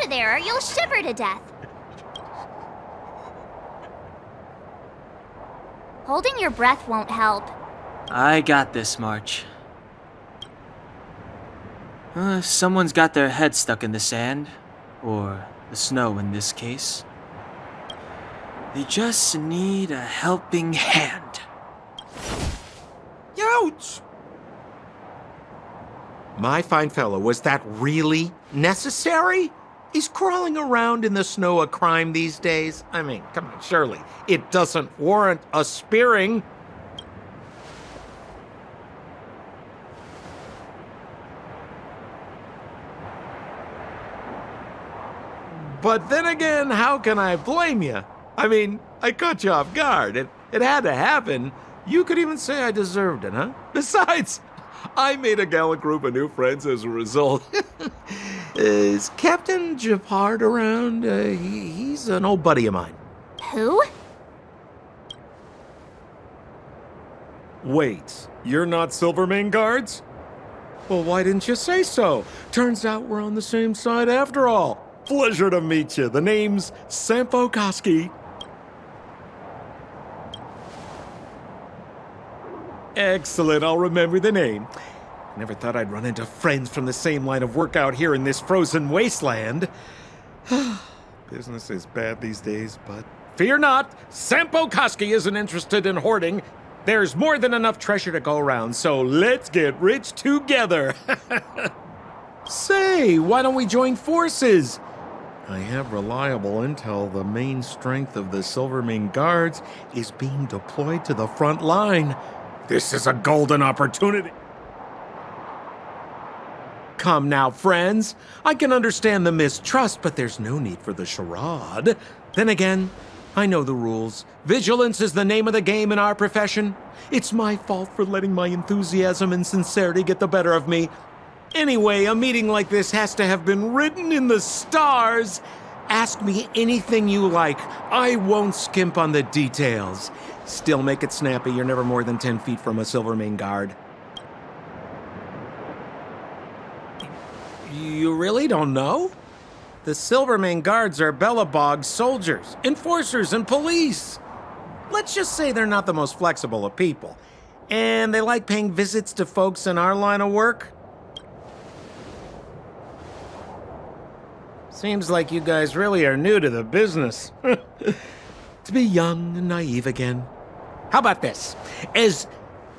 there or you'll shiver to death. Holding your breath won't help. I got this, March. If someone's got their head stuck in the sand, or the snow in this case, they just need a helping hand. Ouch! My fine fellow, was that really necessary? Is crawling around in the snow a crime these days? I mean, come on, surely it doesn't warrant a spearing. But then again, how can I blame you? I mean, I caught you off guard. It had to happen. You could even say I deserved it, huh? Besides, I made a gallant group of new friends as a result. Is Captain Japard around? He's an old buddy of mine. Who? Wait, you're not Silvermane guards? Well, why didn't you say so? Turns out we're on the same side after all. Pleasure to meet you. The name's Sampo Koski. Excellent, I'll remember the name. Never thought I'd run into friends from the same line of work out here in this frozen wasteland. Business is bad these days, but fear not, Sampo Koski isn't interested in hoarding. There's more than enough treasure to go around, so let's get rich together. Say, why don't we join forces? I have reliable intel the main strength of the Silvermane Guards is being deployed to the front line. This is a golden opportunity. Come now, friends. I can understand the mistrust, but there's no need for the charade. Then again, I know the rules. Vigilance is the name of the game in our profession. It's my fault for letting my enthusiasm and sincerity get the better of me. Anyway, a meeting like this has to have been written in the stars. Ask me anything you like. I won't skimp on the details. Still make it snappy. You're never more than 10 feet from a Silvermane guard. You really don't know? The Silvermane guards are Belobog soldiers, enforcers, and police. Let's just say they're not the most flexible of people. And they like paying visits to folks in our line of work. Seems like you guys really are new to the business. To be young and naive again. How about this? As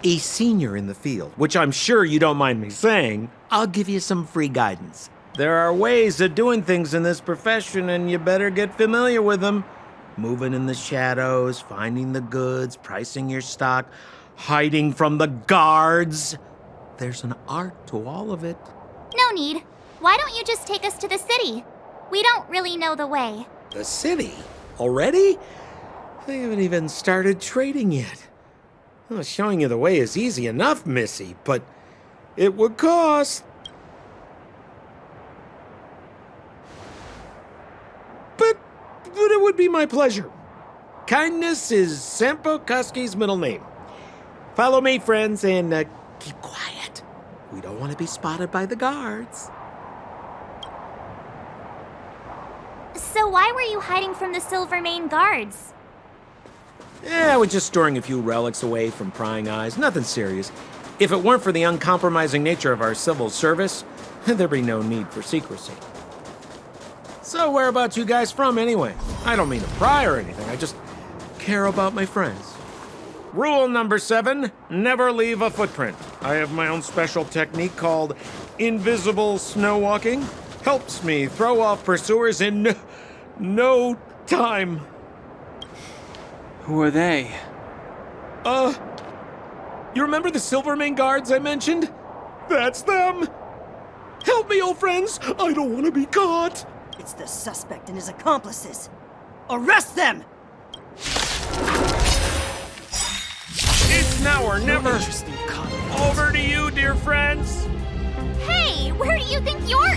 a senior in the field, which I'm sure you don't mind me saying, I'll give you some free guidance. There are ways of doing things in this profession, and you better get familiar with them. Moving in the shadows, finding the goods, pricing your stock, hiding from the guards. There's an art to all of it. No need. Why don't you just take us to the city? We don't really know the way. The city? Already? They haven't even started trading yet. Well, showing you the way is easy enough, Missy, but it would cost. But it would be my pleasure. Kindness is Sampo Koski's middle name. Follow me, friends, and keep quiet. We don't want to be spotted by the guards. So why were you hiding from the Silvermane guards? Yeah, we're just storing a few relics away from prying eyes. Nothing serious. If it weren't for the uncompromising nature of our civil service, there'd be no need for secrecy. So where about you guys from, anyway? I don't mean to pry or anything. I just care about my friends. Rule number 7, never leave a footprint. I have my own special technique called invisible snow walking. Helps me throw off pursuers in no time. Who are they? You remember the Silvermane guards I mentioned? That's them! Help me, old friends! I don't want to be caught! It's the suspect and his accomplices. Arrest them! It's now or never! Interesting comment. Over to you, dear friends! Hey, where do you think you're...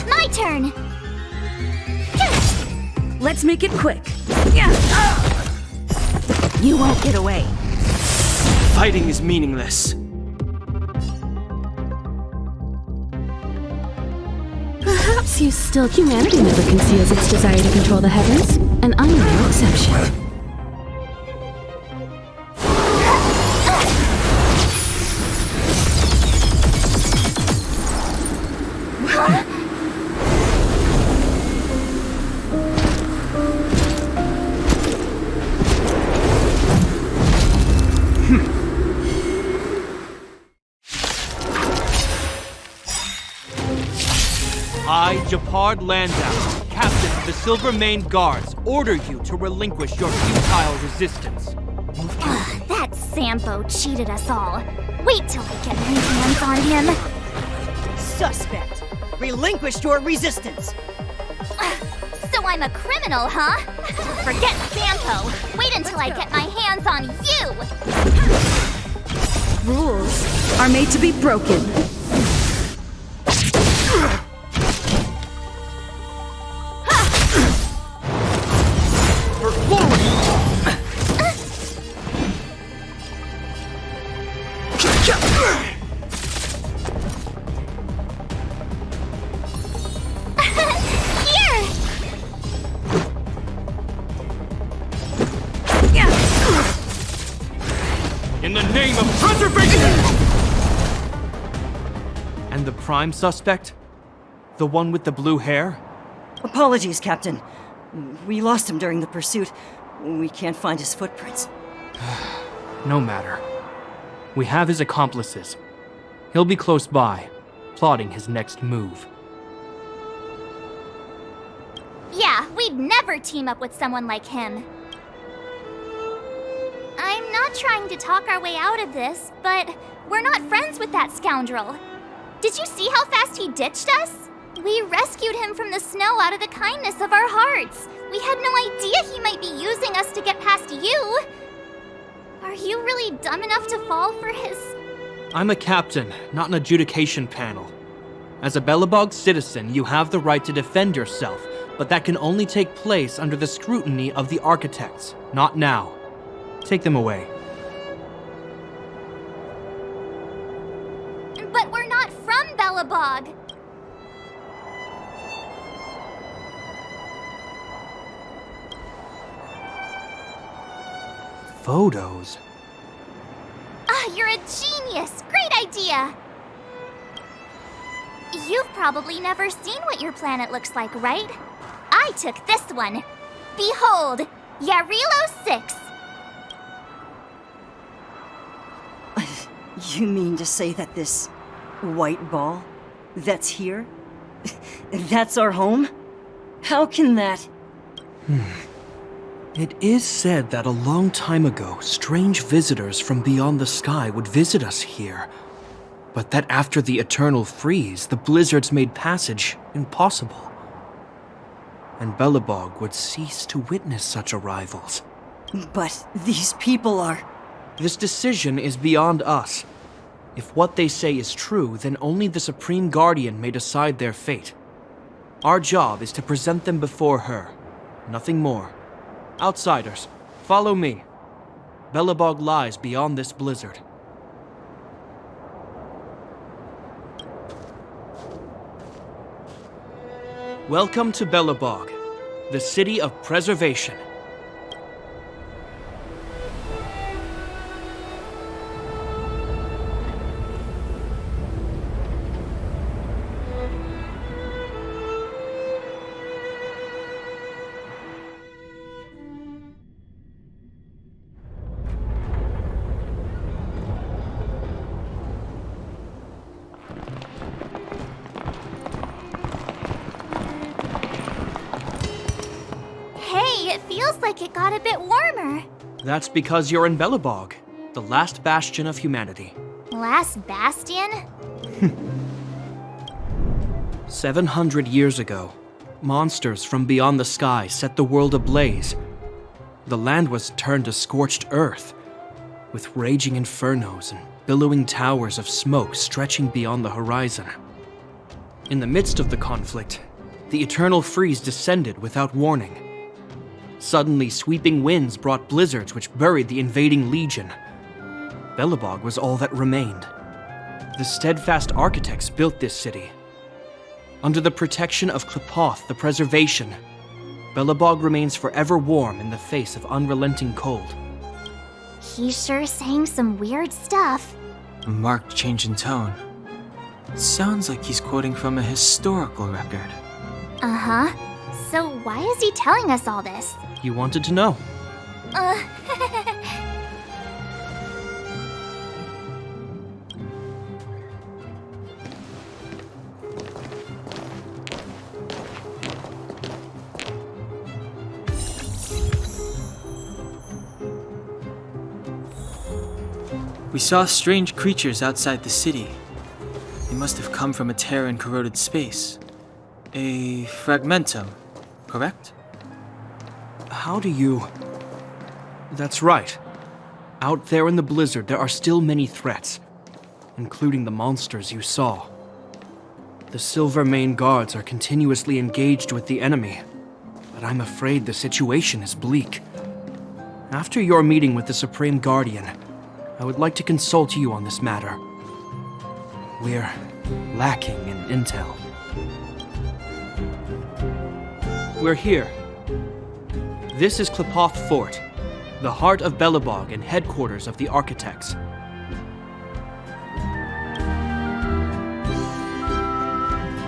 My turn! Let's make it quick. You won't get away. Fighting is meaningless. still, humanity never conceals its desire to control the heavens, and I'm no exception. I, Japard Landau, Captain of the Silver Mane Guards, order you to relinquish your futile resistance. That Sampo cheated us all. Wait till I get my hands on him. Suspect! Relinquish your resistance! So I'm a criminal, huh? Forget Sampo. Wait until I get my hands on you. Rules are made to be broken. In the name of preservation! And the prime suspect? The one with the blue hair? Apologies, Captain. We lost him during the pursuit. We can't find his footprints. No matter. We have his accomplices. He'll be close by, plotting his next move. Yeah, we'd never team up with someone like him. I'm not trying to talk our way out of this, but we're not friends with that scoundrel. Did you see how fast he ditched us? We rescued him from the snow out of the kindness of our hearts. We had no idea he might be using us to get past you. Are you really dumb enough to fall for his... I'm a captain, not an adjudication panel. As a Belobog citizen, you have the right to defend yourself, but that can only take place under the scrutiny of the architects, not now. Take them away. But we're not from Belobog. Photos? You're a genius! Great idea! You've probably never seen what your planet looks like, right? I took this one. Behold, Yarilo 6. You mean to say that this white ball that's here, that's our home? How can that... It is said that a long time ago, strange visitors from beyond the sky would visit us here. But that after the eternal freeze, the blizzards made passage impossible. And Belobog would cease to witness such arrivals. But these people are... This decision is beyond us. If what they say is true, then only the Supreme Guardian may decide their fate. Our job is to present them before her. Nothing more. Outsiders, follow me. Belobog lies beyond this blizzard. Welcome to Belobog, the city of preservation. It feels like it got a bit warmer. That's because you're in Belobog, the last bastion of humanity. Last bastion? 700 years ago, monsters from beyond the sky set the world ablaze. The land was turned to scorched earth, with raging infernos and billowing towers of smoke stretching beyond the horizon. In the midst of the conflict, the eternal freeze descended without warning. Suddenly, sweeping winds brought blizzards which buried the invading legion. Belobog was all that remained. The steadfast architects built this city. Under the protection of Klepoth, the preservation, Belobog remains forever warm in the face of unrelenting cold. He's sure saying some weird stuff. A marked change in tone. It sounds like he's quoting from a historical record. Uh-huh. So why is he telling us all this? You wanted to know. Uh... We saw strange creatures outside the city. They must have come from a tear in corroded space. A fragmentum, correct? How do you... That's right. Out there in the blizzard, there are still many threats, including the monsters you saw. The Silvermane guards are continuously engaged with the enemy, but I'm afraid the situation is bleak. After your meeting with the Supreme Guardian, I would like to consult you on this matter. We're lacking in intel. We're here. This is Klepoth Fort, the heart of Belobog and headquarters of the Architects.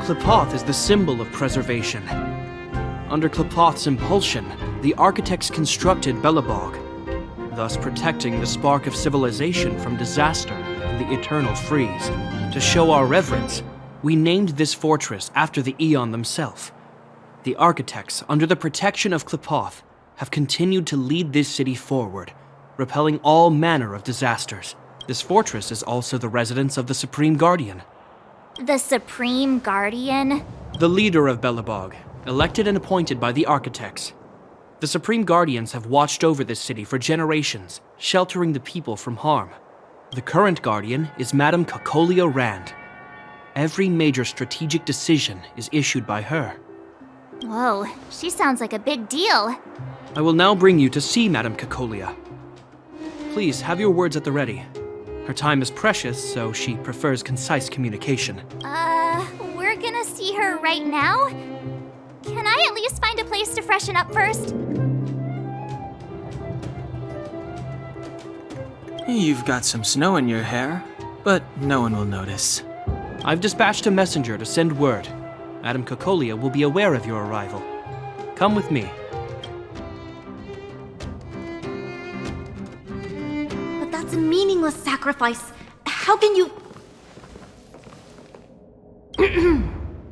Klepoth is the symbol of preservation. Under Klepoth's impulsion, the Architects constructed Belobog, thus protecting the spark of civilization from disaster and the eternal freeze. To show our reverence, we named this fortress after the Aeon themselves. The Architects, under the protection of Klepoth, have continued to lead this city forward, repelling all manner of disasters. This fortress is also the residence of the Supreme Guardian. The Supreme Guardian? The leader of Belobog, elected and appointed by the Architects. The Supreme Guardians have watched over this city for generations, sheltering the people from harm. The current Guardian is Madame Cacolia Rand. Every major strategic decision is issued by her. Whoa, she sounds like a big deal. I will now bring you to see Madame Cacolia. Please have your words at the ready. Her time is precious, so she prefers concise communication. We're gonna see her right now? Can I at least find a place to freshen up first? You've got some snow in your hair, but no one will notice. I've dispatched a messenger to send word. Madame Cacolia will be aware of your arrival. Come with me. But that's a meaningless sacrifice. How can you...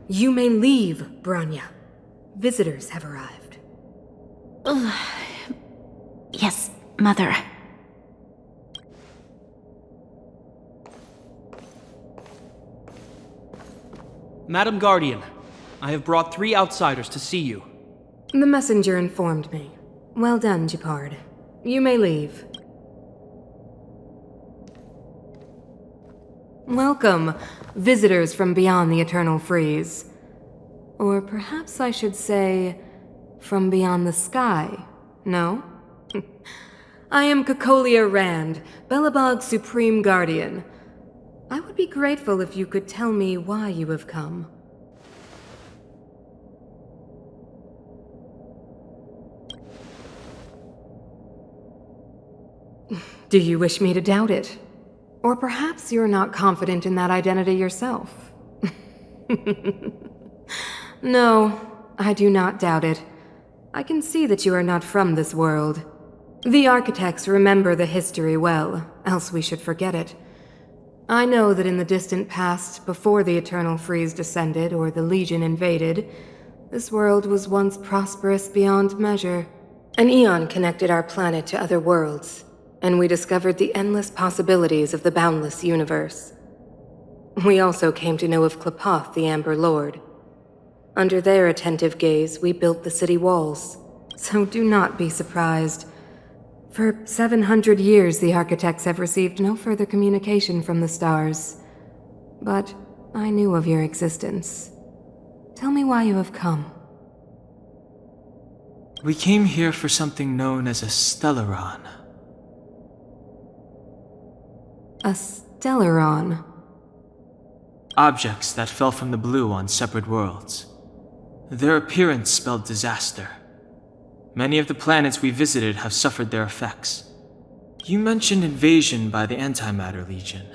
You may leave, Branya. Visitors have arrived. Yes, Mother. Madam Guardian, I have brought 3 outsiders to see you. The messenger informed me. Well done, Gepard. You may leave. Welcome, visitors from beyond the eternal freeze. Or perhaps I should say, from beyond the sky, no? I am Cacolia Rand, Belobog's Supreme Guardian. I would be grateful if you could tell me why you have come. Do you wish me to doubt it? Or perhaps you're not confident in that identity yourself. No, I do not doubt it. I can see that you are not from this world. The Architects remember the history well, else we should forget it. I know that in the distant past, before the Eternal Freeze descended or the Legion invaded, this world was once prosperous beyond measure. An Aeon connected our planet to other worlds, and we discovered the endless possibilities of the boundless universe. We also came to know of Klepoth, the Amber Lord. Under their attentive gaze, we built the city walls. So do not be surprised. For 700 years, the Architects have received no further communication from the stars. But I knew of your existence. Tell me why you have come. We came here for something known as a Stellaron. A Stellaron. objects that fell from the blue on separate worlds. Their appearance spelled disaster. Many of the planets we visited have suffered their effects. You mentioned invasion by the Antimatter Legion.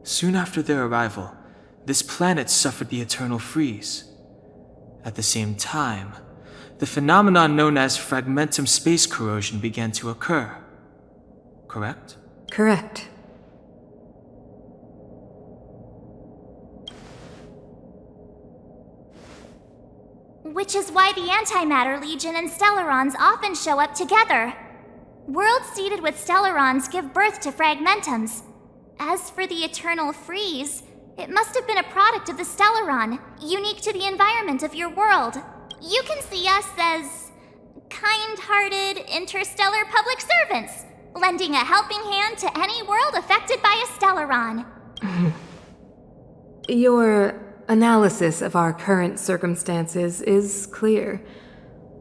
Soon after their arrival, this planet suffered the eternal freeze. At the same time, the phenomenon known as fragmentum space corrosion began to occur. Correct? Correct. Which is why the Antimatter Legion and Stellarons often show up together. Worlds seeded with Stellarons give birth to fragmentums. As for the eternal freeze, it must have been a product of the Stellaron, unique to the environment of your world. You can see us as kind-hearted interstellar public servants, lending a helping hand to any world affected by a Stellaron. Your analysis of our current circumstances is clear.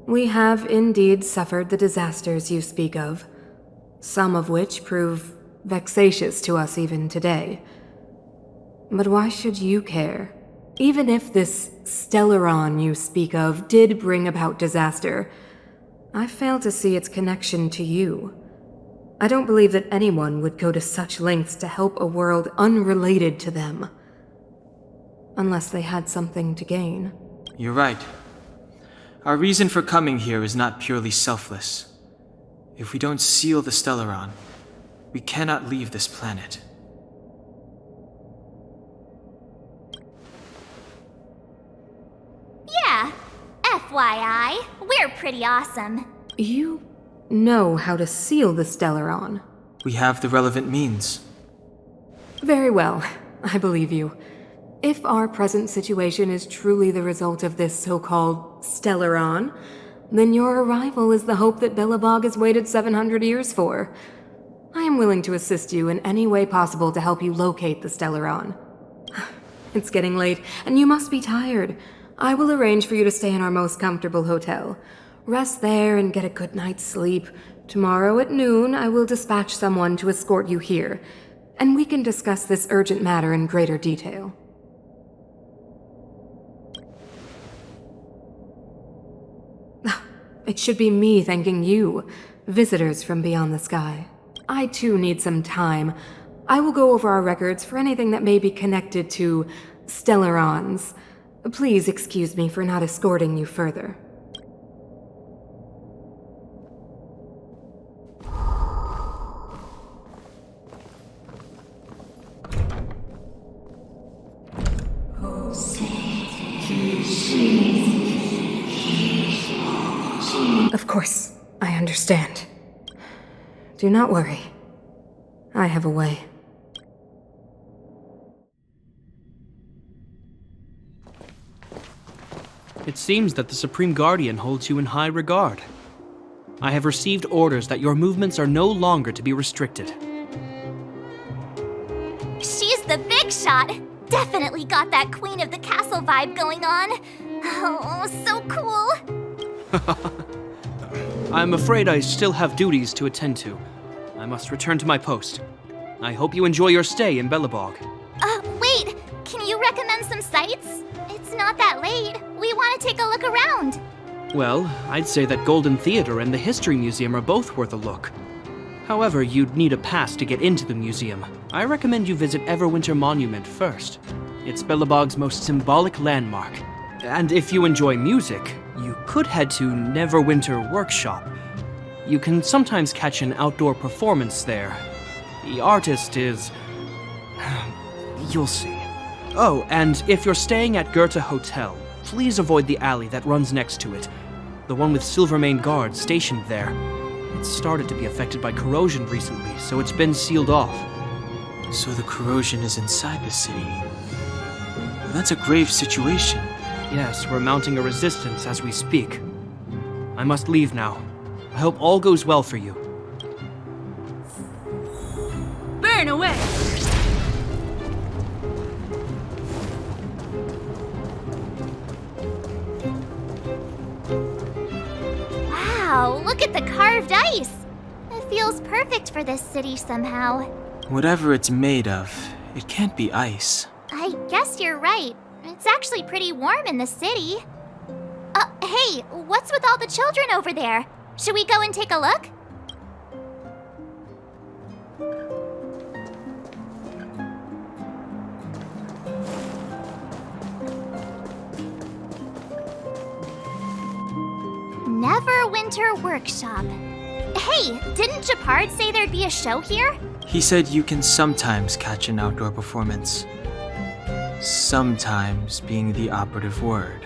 We have indeed suffered the disasters you speak of, some of which prove vexatious to us even today. But why should you care? Even if this Stellaron you speak of did bring about disaster, I fail to see its connection to you. I don't believe that anyone would go to such lengths to help a world unrelated to them. Unless they had something to gain. You're right. Our reason for coming here is not purely selfless. If we don't seal the Stellaron, we cannot leave this planet. Yeah, FYI, we're pretty awesome. You know how to seal the Stellaron. We have the relevant means. Very well, I believe you. If our present situation is truly the result of this so-called Stellaron, then your arrival is the hope that Belobog has waited 700 years for. I am willing to assist you in any way possible to help you locate the Stellaron. It's getting late, and you must be tired. I will arrange for you to stay in our most comfortable hotel. Rest there and get a good night's sleep. Tomorrow at noon, I will dispatch someone to escort you here, and we can discuss this urgent matter in greater detail. It should be me thanking you, visitors from beyond the sky. I too need some time. I will go over our records for anything that may be connected to Stellarons. Please excuse me for not escorting you further. Of course, I understand. Do not worry. I have a way. It seems that the Supreme Guardian holds you in high regard. I have received orders that your movements are no longer to be restricted. She's the big shot. Definitely got that Queen of the Castle vibe going on. Oh, so cool. I'm afraid I still have duties to attend to. I must return to my post. I hope you enjoy your stay in Belobog. Wait, can you recommend some sites? It's not that late. We want to take a look around. Well, I'd say that Golden Theater and the History Museum are both worth a look. However, you'd need a pass to get into the museum. I recommend you visit Everwinter Monument first. It's Belobog's most symbolic landmark. And if you enjoy music, you could head to Neverwinter Workshop. You can sometimes catch an outdoor performance there. The artist is... you'll see. Oh, and if you're staying at Goethe Hotel, please avoid the alley that runs next to it. The one with Silvermane guards stationed there. It's started to be affected by corrosion recently, so it's been sealed off. So the corrosion is inside the city. Well, that's a grave situation. Yes, we're mounting a resistance as we speak. I must leave now. I hope all goes well for you. Burn away! Wow, look at the carved ice. It feels perfect for this city somehow. Whatever it's made of, it can't be ice. I I guess you're right. It's actually pretty warm in the city. Hey, what's with all the children over there? Should we go and take a look? Neverwinter Workshop. Hey, didn't Japard say there'd be a show here? He said you can sometimes catch an outdoor performance. Sometimes being the operative word.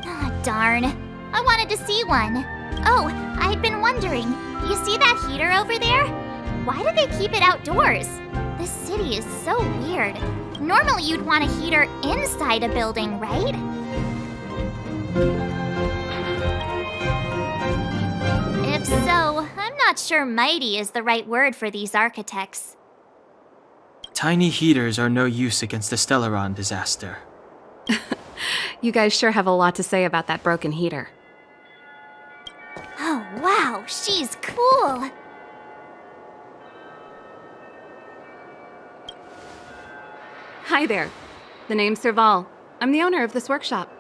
Ah, darn. I wanted to see one. Oh, I'd been wondering. You see that heater over there? Why do they keep it outdoors? This city is so weird. Normally you'd want a heater inside a building, right? If so, I'm not sure mighty is the right word for these architects. Tiny heaters are no use against the Stellaron disaster. You guys sure have a lot to say about that broken heater. Oh, wow, she's cool. Hi there. The name's Serval. I'm the owner of this workshop.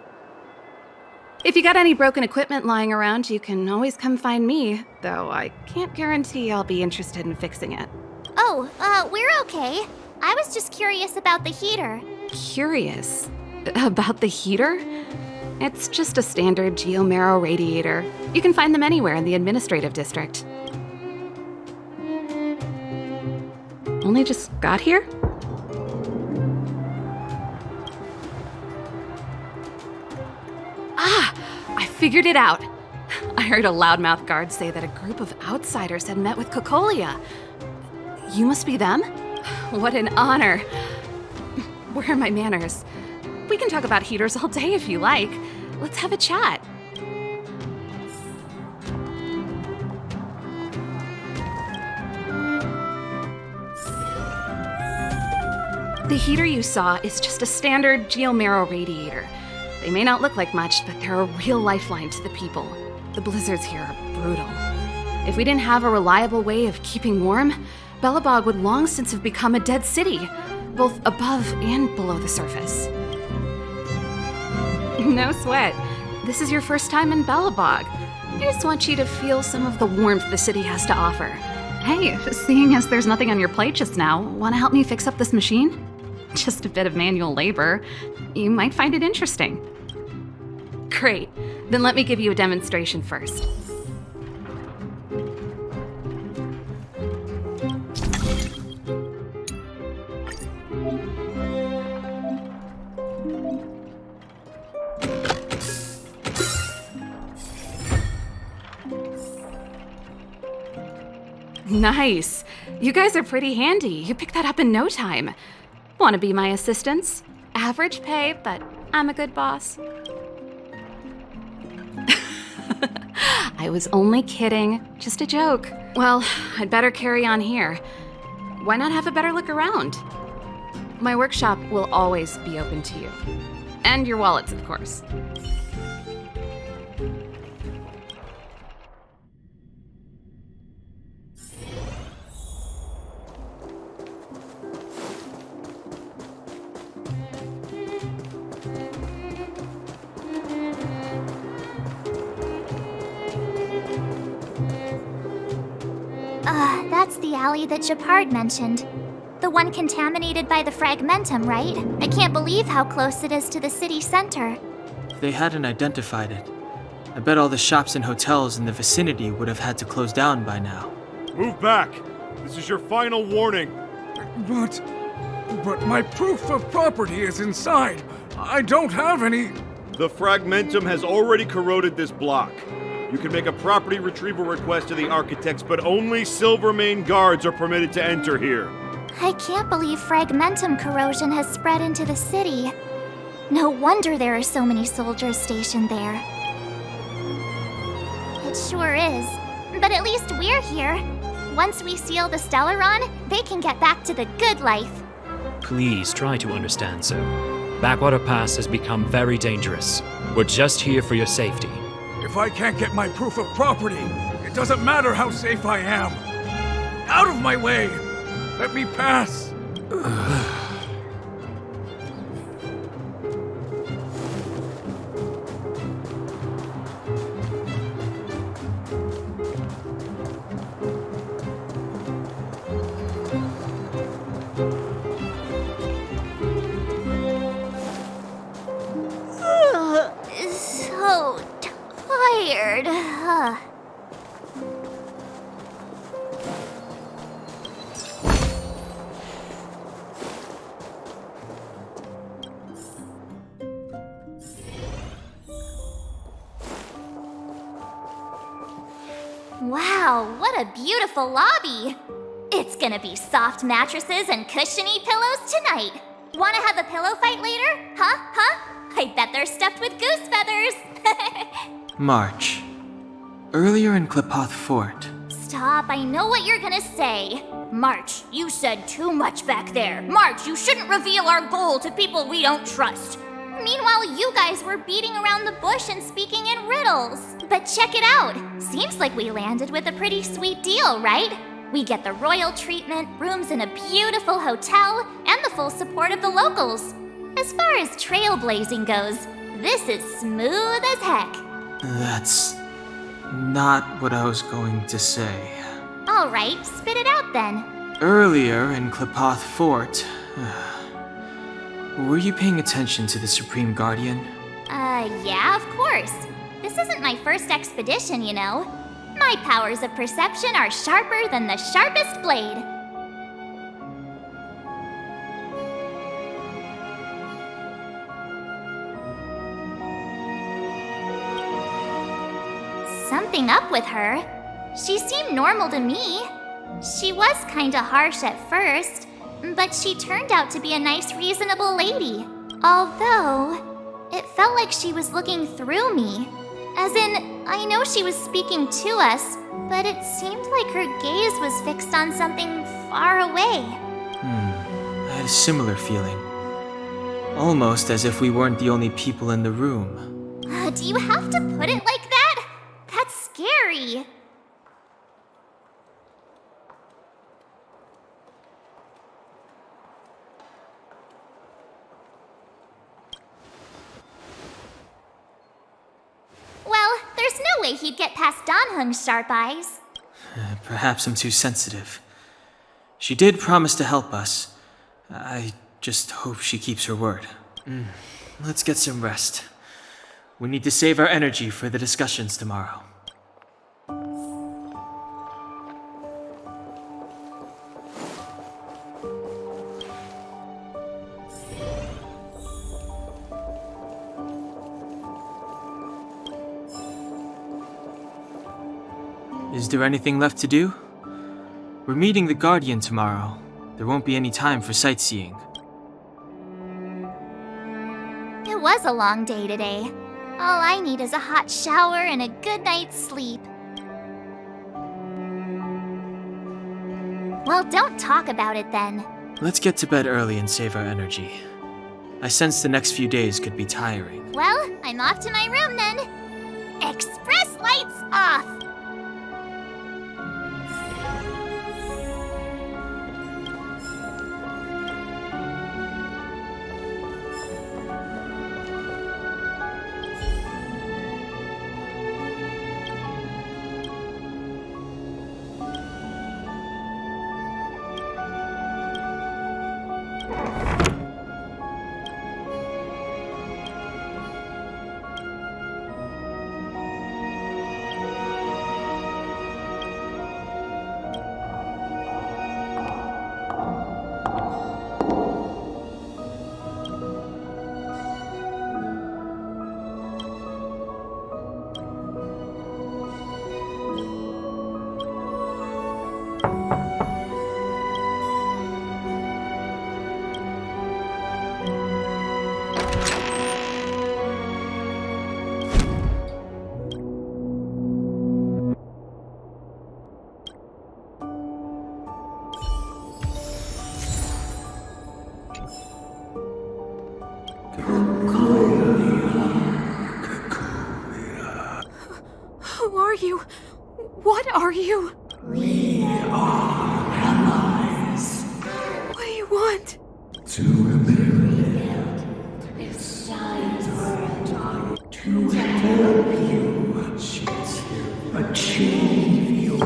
If you got any broken equipment lying around, you can always come find me, though I can't guarantee I'll be interested in fixing it. Oh, we're okay. I was just curious about the heater. Curious? About the heater? It's just a standard geomarrow radiator. You can find them anywhere in the administrative district. Only just got here? Ah! I figured it out! I heard a loudmouth guard say that a group of outsiders had met with Cocolia. You must be them? What an honor. Where are my manners? We can talk about heaters all day if you like. Let's have a chat. The heater you saw is just a standard geomarrow radiator. They may not look like much, but they're a real lifeline to the people. The blizzards here are brutal. If we didn't have a reliable way of keeping warm, Belobog would long since have become a dead city, both above and below the surface. No sweat. This is your first time in Belobog. I just want you to feel some of the warmth the city has to offer. Hey, seeing as there's nothing on your plate just now, want to help me fix up this machine? Just a bit of manual labor. You might find it interesting. Great. Then let me give you a demonstration first. Nice. You guys are pretty handy. You picked that up in no time. Want to be my assistants? Average pay, but I'm a good boss. I was only kidding. Just a joke. Well, I'd better carry on here. Why not have a better look around? My workshop will always be open to you. And your wallets, of course. That's the alley that Japard mentioned. The one contaminated by the fragmentum, right? I can't believe how close it is to the city center. They hadn't identified it. I bet all the shops and hotels in the vicinity would have had to close down by now. Move back! This is your final warning! But my proof of property is inside. I don't have any... The fragmentum has already corroded this block. You can make a property retrieval request to the architects, but only Silvermane guards are permitted to enter here. I can't believe fragmentum corrosion has spread into the city. No wonder there are so many soldiers stationed there. It sure is. But at least we're here. Once we seal the Stellaron, they can get back to the good life. Please try to understand, sir. Backwater Pass has become very dangerous. We're just here for your safety. If I can't get my proof of property, it doesn't matter how safe I am. Out of my way! Let me pass! Wow, what a beautiful lobby! It's gonna be soft mattresses and cushiony pillows tonight. Wanna have a pillow fight later? Huh? I bet they're stuffed with goose feathers. March. Earlier in Klepoth Fort. Stop, I know what you're gonna say. March, you said too much back there. March, you shouldn't reveal our goal to people we don't trust. Meanwhile, you guys were beating around the bush and speaking in riddles. But check it out. Seems like we landed with a pretty sweet deal, right? We get the royal treatment, rooms in a beautiful hotel, and the full support of the locals. As far as trailblazing goes, this is smooth as heck. That's not what I was going to say. All right, spit it out then. Earlier in Klepoth Fort, were you paying attention to the Supreme Guardian? Yeah, of course. This isn't my first expedition, you know. My powers of perception are sharper than the sharpest blade. Something up with her. She seemed normal to me. She was kinda harsh at first, but she turned out to be a nice, reasonable lady. Although, it felt like she was looking through me. As in, I know she was speaking to us, but it seemed like her gaze was fixed on something far away. I had a similar feeling. Almost as if we weren't the only people in the room. Do you have to put it like that? That's scary. Well, there's no way he'd get past Danhung's sharp eyes. Perhaps I'm too sensitive. She did promise to help us. I just hope she keeps her word. Let's get some rest. We need to save our energy for the discussions tomorrow. Is there anything left to do? We're meeting the Guardian tomorrow. There won't be any time for sightseeing. It was a long day today. All I need is a hot shower and a good night's sleep. Well, don't talk about it then. Let's get to bed early and save our energy. I sense the next few days could be tiring. Well, I'm off to my room then. Express lights off! Who are you? What are you? We are allies. What do you want? To rebuild. It's time to help you achieve you.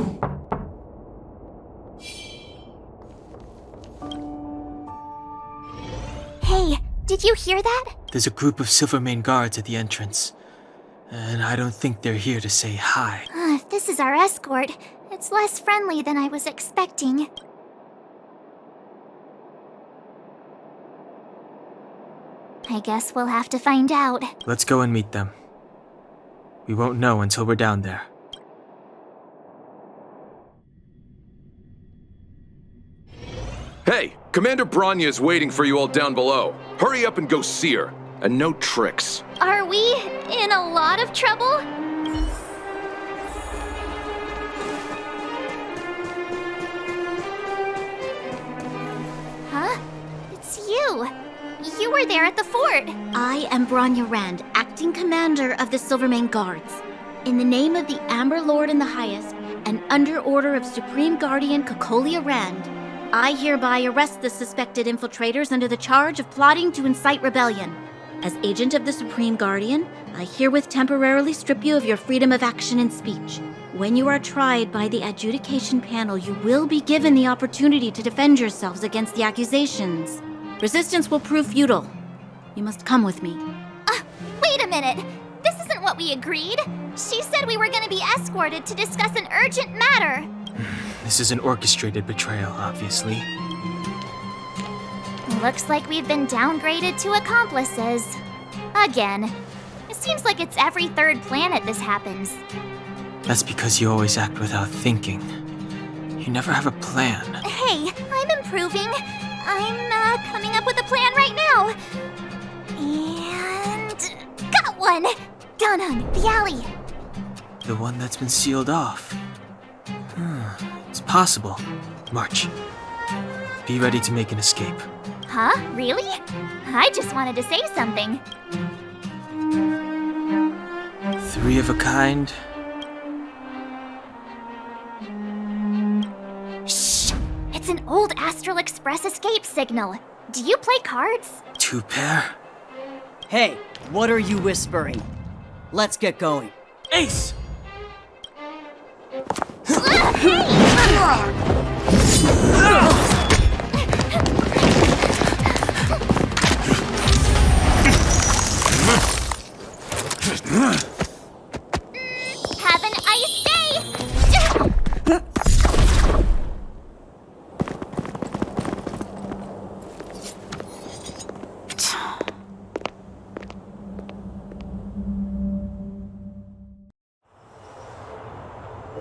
Hey, did you hear that? There's a group of Silvermane guards at the entrance. And I don't think they're here to say hi. If this is our escort, it's less friendly than I was expecting. I guess we'll have to find out. Let's go and meet them. We won't know until we're down there. Hey, Commander Bronya is waiting for you all down below. Hurry up and go see her. And no tricks. Are we in a lot of trouble? Huh? It's you. You were there at the fort. I am Bronya Rand, acting commander of the Silvermane Guards. In the name of the Amber Lord in the Highest, and under order of Supreme Guardian Kokolia Rand, I hereby arrest the suspected infiltrators under the charge of plotting to incite rebellion. As agent of the Supreme Guardian, I herewith temporarily strip you of your freedom of action and speech. When you are tried by the adjudication panel, you will be given the opportunity to defend yourselves against the accusations. Resistance will prove futile. You must come with me. Wait a minute. This isn't what we agreed. She said we were going to be escorted to discuss an urgent matter. This is an orchestrated betrayal, obviously. Looks like we've been downgraded to accomplices. Again. It seems like it's every third planet this happens. That's because you always act without thinking. You never have a plan. Hey, I'm improving. I'm coming up with a plan right now. And... got one! Down on the alley. The one that's been sealed off. It's possible. March. Be ready to make an escape. Huh? Really? I just wanted to say something. 3 of a kind. Shh! It's an old Astral Express escape signal. Do you play cards? 2 pair. Hey, what are you whispering? Let's get going. Ace! Have an ice day!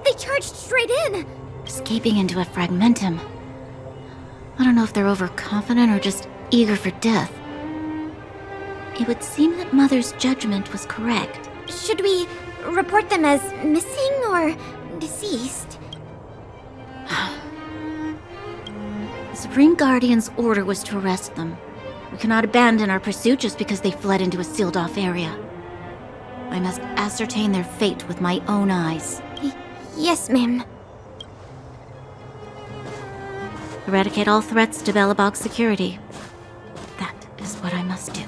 They charged straight in! Escaping into a fragmentum. I don't know if they're overconfident or just eager for death. It would seem that Mother's judgment was correct. Should we report them as missing or deceased? The Supreme Guardian's order was to arrest them. We cannot abandon our pursuit just because they fled into a sealed-off area. I must ascertain their fate with my own eyes. Yes, ma'am. Eradicate all threats to Belobog security. That is what I must do.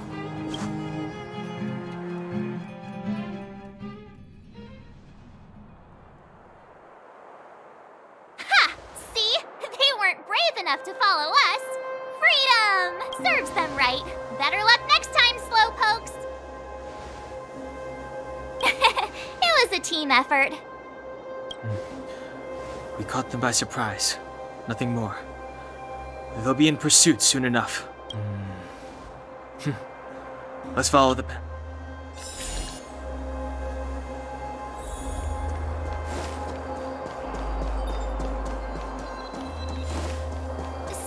Ha! See? They weren't brave enough to follow us. Freedom! Serves them right. Better luck next time, slowpokes. It was a team effort. We caught them by surprise. Nothing more. They'll be in pursuit soon enough. Let's follow the path.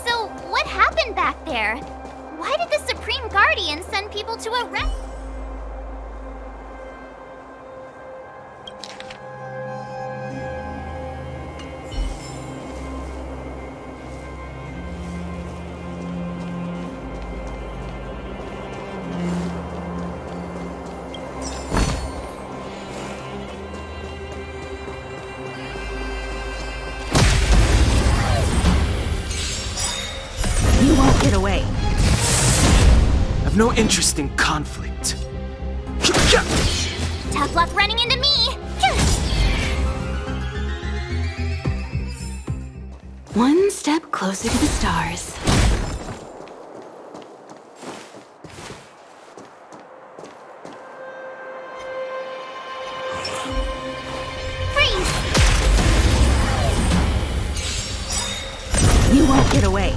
So, what happened back there? Why did the Supreme Guardian send people to arrest? You won't get away. I've no interest in conflict. Tough luck running into me! One step closer to the stars. Freeze! You won't get away.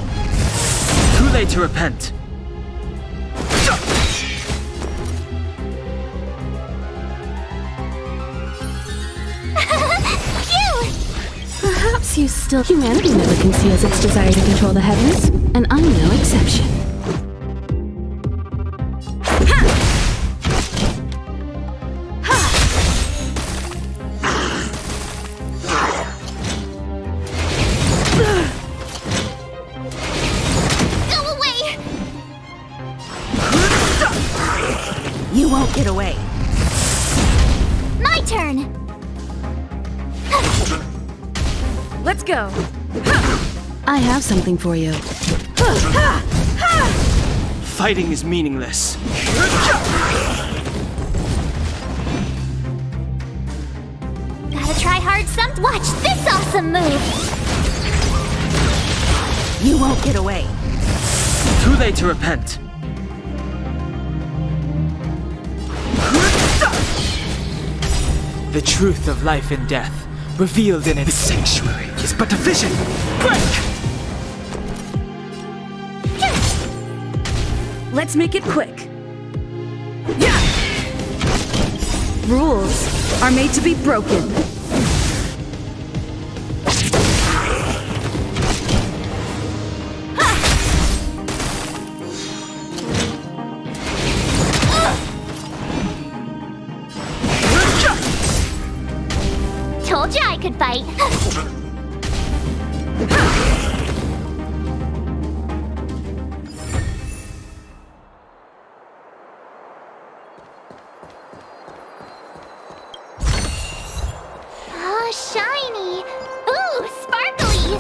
Too late to repent. Perhaps guess you still... Humanity never conceals its desire to control the heavens, and I'm no exception. Go away! You won't get away. My turn! Let's go. I have something for you. Fighting is meaningless. Gotta try hard some. Watch this awesome move! You won't get away. Too late to repent. The truth of life and death, revealed in its sanctuary, is but a vision. Break! Let's make it quick. Yeah! Rules are made to be broken. Told you I could fight. Oh, shiny! Ooh, sparkly!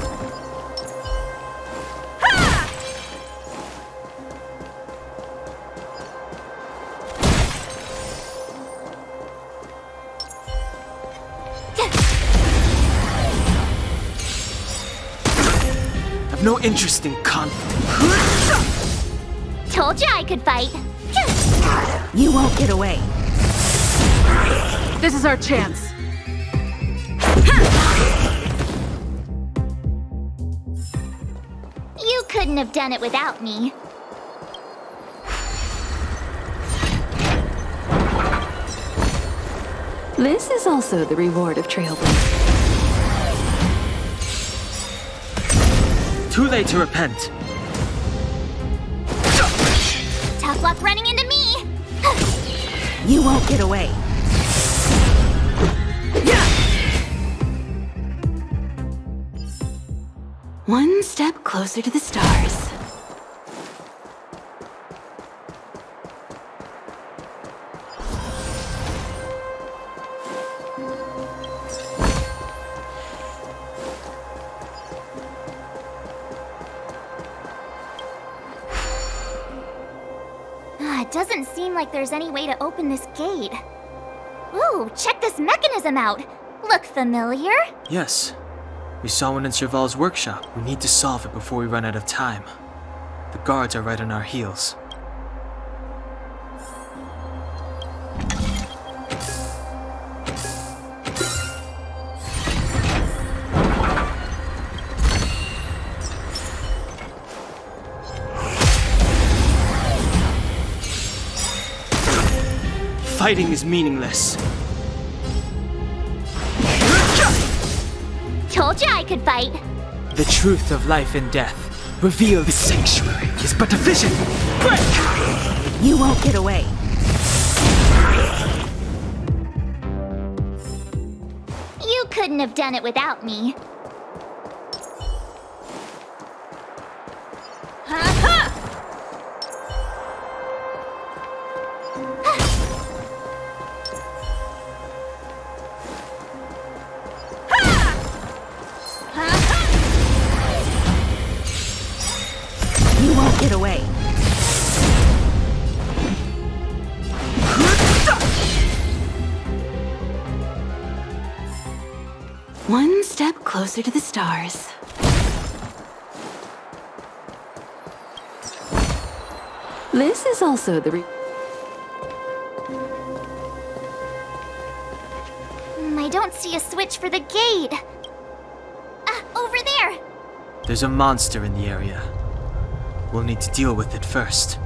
I've no interest in conflict. Told you I could fight. You won't get away. This is our chance. You couldn't have done it without me. This is also the reward of trailblazing. Too late to repent. Tough luck running into me. You won't get away. One step closer to the stars. It doesn't seem like there's any way to open this gate. Ooh, check this mechanism out. Look familiar? Yes. We saw one in Serval's workshop. We need to solve it before we run out of time. The guards are right on our heels. Fighting is meaningless. Told you I could fight. The truth of life and death, revealed in sanctuary, is but a vision. Break! You won't get away. You couldn't have done it without me. You won't get away. One step closer to the stars. This is also the I don't see a switch for the gate. Over there. There's a monster in the area. We'll need to deal with it first.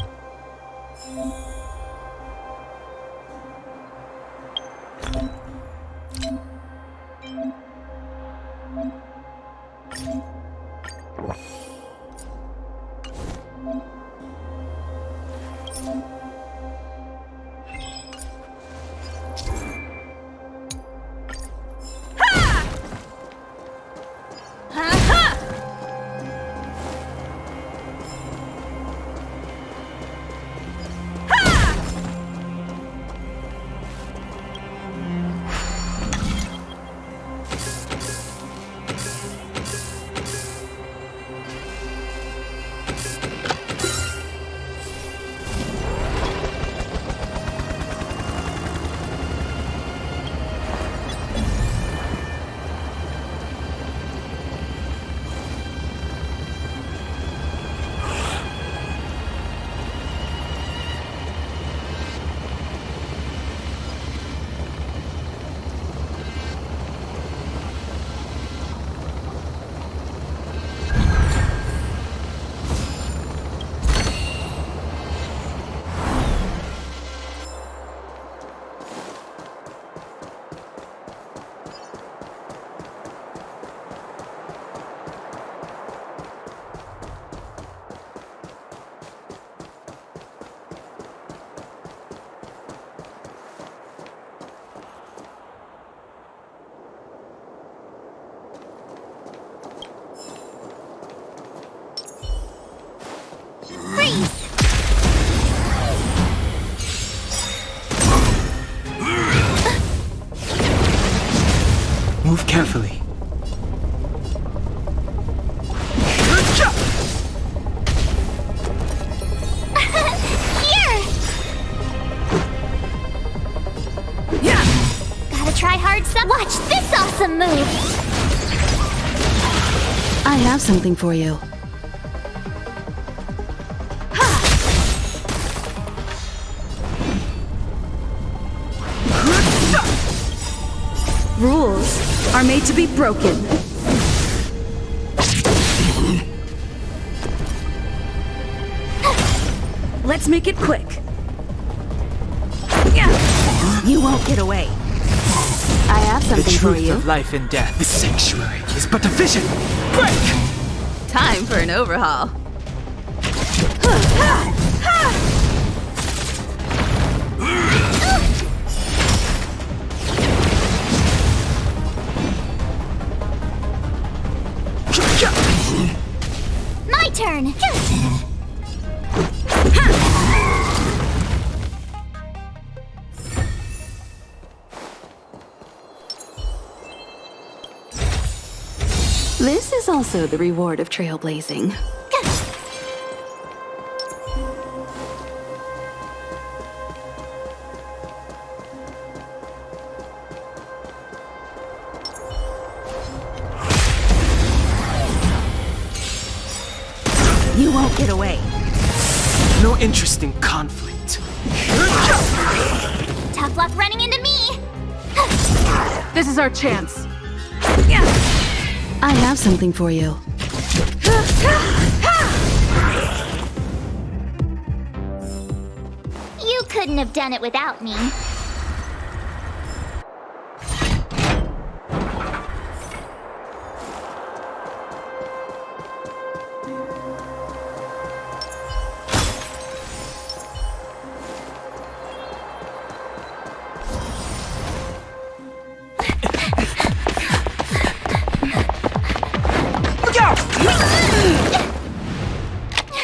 awesome move! I have something for you. Rules are made to be broken. Let's make it quick. You won't get away. I have something for you. Of life and death. The sanctuary is but a vision. Break! Time for an overhaul. My turn! This is also the reward of trailblazing. You won't get away. No interest in conflict. Tough luck running into me! This is our chance. I have something for you. You couldn't have done it without me.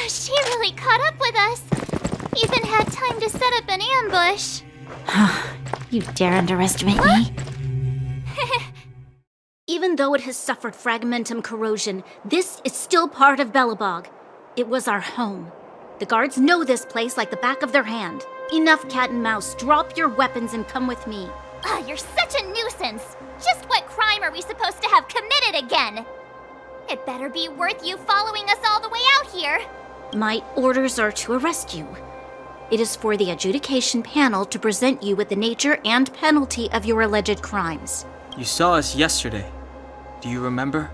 She really caught up with us. Even had time to set up an ambush. You dare underestimate me? Even though it has suffered fragmentum corrosion, this is still part of Belobog. It was our home. The guards know this place like the back of their hand. Enough cat and mouse. Drop your weapons and come with me. You're such a nuisance. Just what crime are we supposed to have committed again? It better be worth you following us all the way out here. My orders are to arrest you. It is for the adjudication panel to present you with the nature and penalty of your alleged crimes. You saw us yesterday. Do you remember?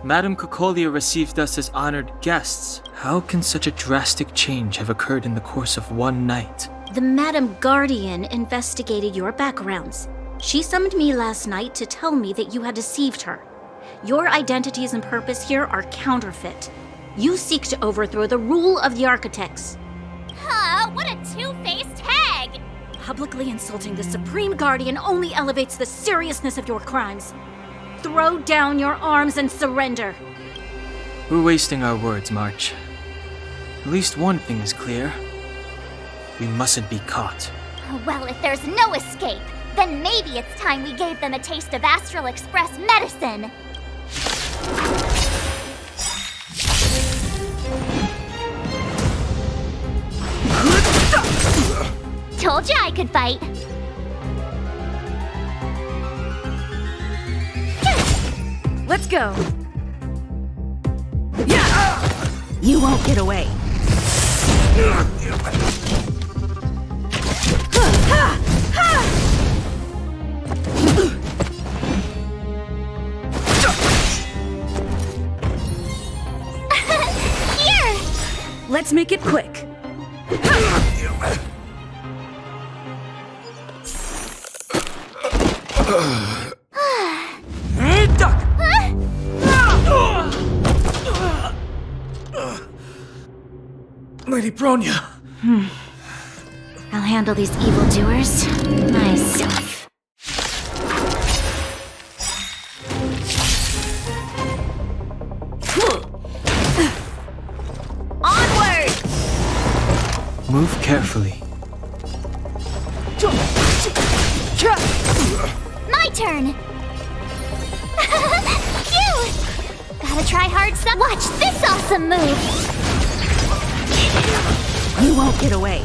Madame Cocolia received us as honored guests. How can such a drastic change have occurred in the course of one night? The Madame Guardian investigated your backgrounds. She summoned me last night to tell me that you had deceived her. Your identities and purpose here are counterfeit. You seek to overthrow the rule of the architects. What a two-faced hag! Publicly insulting the Supreme Guardian only elevates the seriousness of your crimes. Throw down your arms and surrender. We're wasting our words, March. At least one thing is clear. We mustn't be caught. Well, if there's no escape, then maybe it's time we gave them a taste of Astral Express medicine. Told you I could fight. Let's go. You won't get away. Here! Let's make it quick. Lady Bronya! I'll handle these evildoers myself. Onward! Move carefully. My turn! Cute! Gotta try hard some. Watch this awesome move! You won't get away.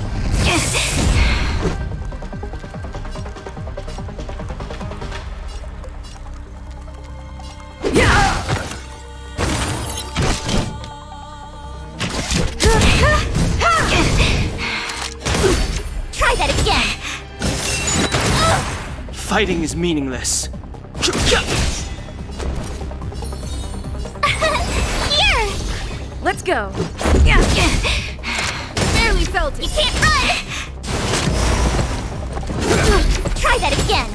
Fighting is meaningless. Here! Let's go. Barely felt it. You can't run! Try that again.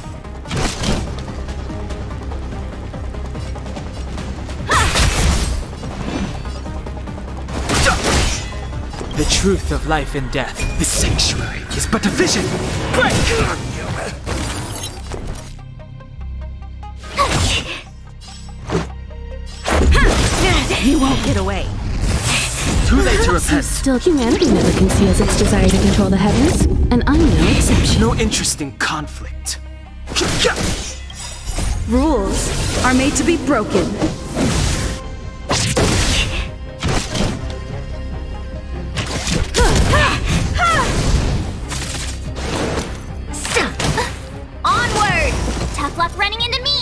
The truth of life and death. The sanctuary is but a vision. Break! You won't get away. Too late to repent. Still, humanity never conceals its desire to control the heavens, and I'm no exception. No interest in conflict. Rules are made to be broken. Onward! Tough luck running into me!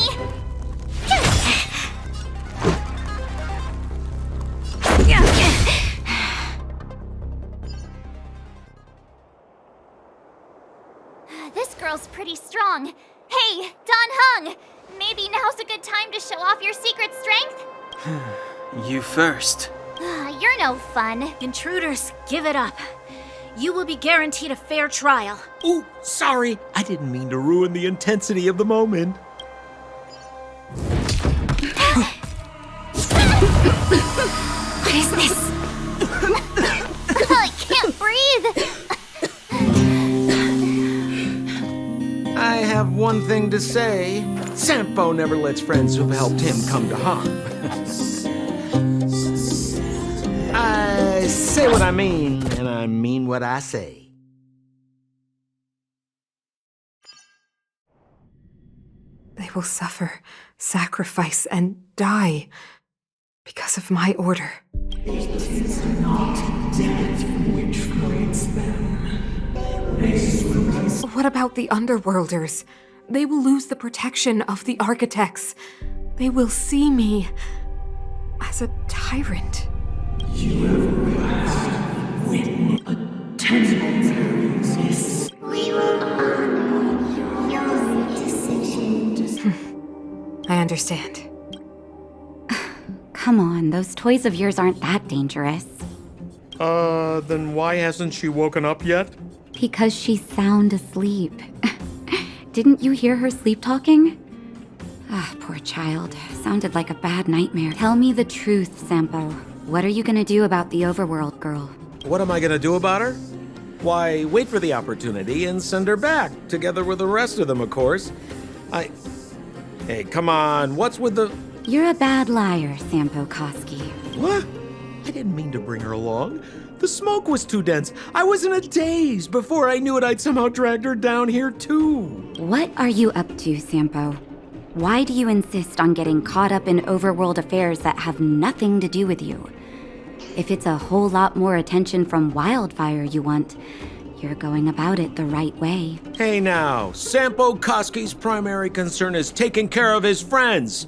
This girl's pretty strong. Hey, Don Hung! Maybe now's a good time to show off your secret strength? You first. You're no fun. Intruders, give it up. You will be guaranteed a fair trial. Ooh, sorry. I didn't mean to ruin the intensity of the moment. What is this? I can't breathe! I have one thing to say. Sampo never lets friends who've helped him come to harm. I say what I mean, and I mean what I say. They will suffer, sacrifice, and die because of my order. It is not death which creates them. What about the Underworlders? They will lose the protection of the Architects. They will see me as a tyrant. You have witnessed a terrible process. We will honor your decision. I understand. Come on, those toys of yours aren't that dangerous. Then why hasn't she woken up yet? Because she's sound asleep. Didn't you hear her sleep talking? Ah, poor child. Sounded like a bad nightmare. Tell me the truth, Sampo. What are you gonna do about the overworld girl? What am I gonna do about her? Why, wait for the opportunity and send her back, together with the rest of them, of course. Hey, come on, what's with the... You're a bad liar, Sampo Koski. What? I didn't mean to bring her along. The smoke was too dense. I was in a daze. Before I knew it, I'd somehow dragged her down here, too. What are you up to, Sampo? Why do you insist on getting caught up in overworld affairs that have nothing to do with you? If it's a whole lot more attention from Wildfire you want, you're going about it the right way. Hey now, Sampo Koski's primary concern is taking care of his friends.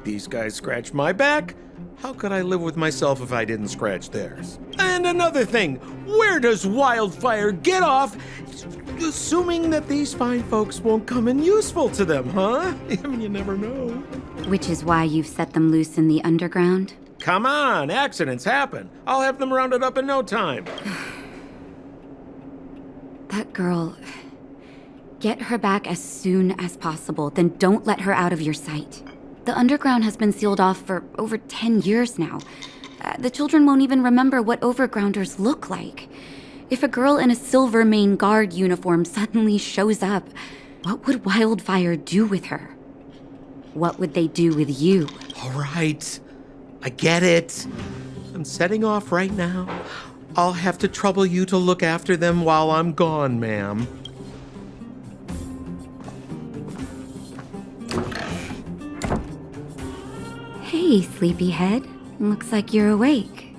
These guys scratch my back. How could I live with myself if I didn't scratch theirs? And another thing, where does Wildfire get off assuming that these fine folks won't come in useful to them, huh? I mean, you never know. Which is why you've set them loose in the underground? Come on, accidents happen. I'll have them rounded up in no time. That girl... Get her back as soon as possible, then don't let her out of your sight. The underground has been sealed off for over 10 years now. The children won't even remember what overgrounders look like. If a girl in a Silvermane Guard uniform suddenly shows up, what would Wildfire do with her? What would they do with you? All right, I get it. I'm setting off right now. I'll have to trouble you to look after them while I'm gone, ma'am. Hey, sleepyhead. Looks like you're awake.